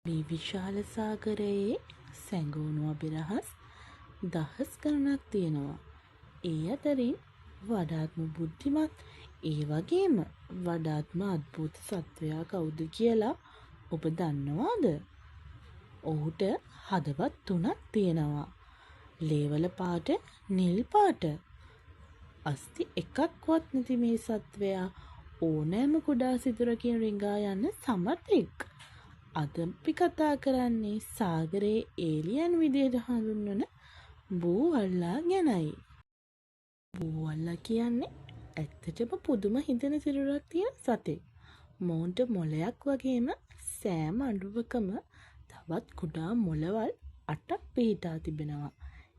මේ විශාල සාගරයේ සැඟවුණු අබිරහස් දහස් ගණනක් තියෙනවා. ඒ අතරින් වඩාත්ම බුද්ධිමත් ඒ වගේම වඩාත්ම අద్භූත සත්වයා කවුද කියලා ඔබ දන්නවාද? ඔහුට හදවත් 3ක් තියෙනවා. ලේවල පාට, නිල් පාට. අස්ති එකක්වත් නැති මේ සත්වයා ඕනෑම කුඩා සිදුරකින් රිංගා යන්න සමර්ථෙක්. අද අපි කතා කරන්නේ සාගරයේ ඒලියන් විදියට හඳුන්වන බූවල්ලා ගැනයි. බූවල්ලා කියන්නේ ඇත්තටම පුදුම හිතෙන සිරුරක් තියෙන සතෙක්. මොවුන්ට මොලයක් වගේම සෑම අඬුවකම තවත් කුඩා මොලවල් 8ක් පිහිටා තිබෙනවා.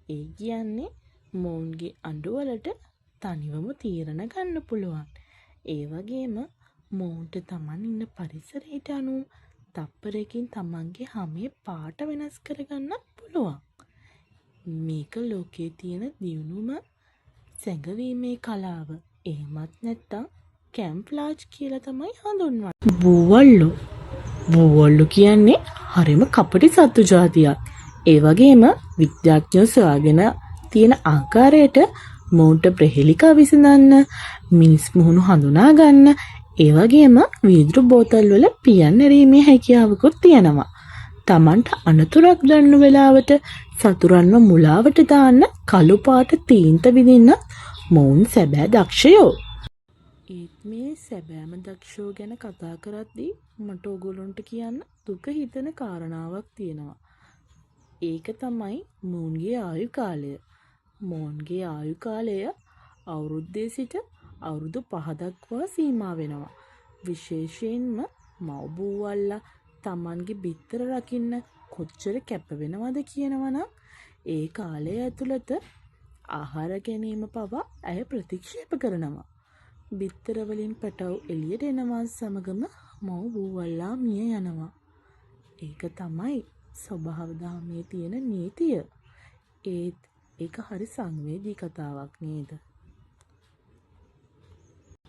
ඒ කියන්නේ මොවුන්ගේ අඬවලට තනිවම තීරණ ගන්න පුළුවන්. ඒ වගේම මොවුන්ට තමන් ඉන්න පරිසරයට අනුව තප්පරයකින් තමන්ගේ හමේ පාට වෙනස් කරගන්න පුළුවන්. මේක ලෝකයේ තියෙන දියුණුම සැඟවීමේ කලාව. එහෙමත් නැත්තම් කැම්ෆ්ලාජ් කියලා තමයි හඳුන්වන්නේ. බූවල්ලෝ කියන්නේ හරිම කපටි සත්තු ජාතියක්. ඒ වගේම විද්‍යාඥයෝ සොයාගෙන තියෙන ආකාරයට මොවුන්ට ප්‍රහෙලිකා විසඳන්න, මිනිස් මුහුණු හඳුනා ගන්න, ඒ වගේම වීදුරු බෝතල් වල පියන් ඇරීමේ හැකියාවකුත් තියෙනවා. Tamanට අනතුරක් දැනුන වෙලාවට සතුරන්ව මුලාවට දාන්න කළු පාට තීන්ත විදින්න මොවුන් සැබෑ දක්ෂයෝ. ඒත් මේ සැබෑම දක්ෂයෝ ගැන කතා කරද්දී මට ඔයගොල්ලන්ට කියන්න දුක හිතෙන කාරණාවක් තියෙනවා. ඒක තමයි මොවුන්ගේ ආයු කාලය. මොවුන්ගේ ආයු කාලය අවුරුද්දේ සිට අවුරුදු 5 දක්වා සීමා වෙනවා. විශේෂයෙන්ම මව් බූවල්ලා තමන්ගේ බිත්තර රකින්න කොච්චර කැප වෙනවද කියනවනම් ඒ කාලය ඇතුළත ආහාර ගැනීම පවා ඇය ප්‍රතික්ෂේප කරනවා. බිත්තර වලින් පැටව් එළියට එනවා සමගම මව් බූවල්ලා මිය යනවා. ඒක තමයි ස්වභාව ධර්මයේ තියෙන නීතිය. ඒත් ඒක හරි සංවේදී කතාවක් නේද?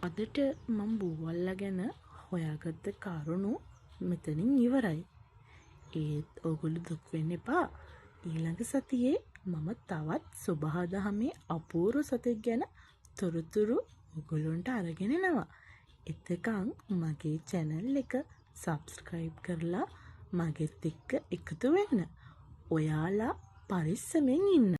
අදට මම බූවල්ලා ගැන හොයාගත්ත කරුණු මෙතනින් ඉවරයි. ඒත් ඔයගොල්ලෝ දුක් වෙන්න එපා. ඊළඟ සතියේ මම තවත් ස්වභාව ධර්මයේ අපූර්ව සතෙක් ගැන තොරතුරු ඔයගොල්ලන්ට අරගෙන එනවා. එතකන් මගේ channel එක subscribe කරලා මගෙත් එක්ක එකතු වෙන්න. ඔයාලා පරිස්සමෙන් ඉන්න.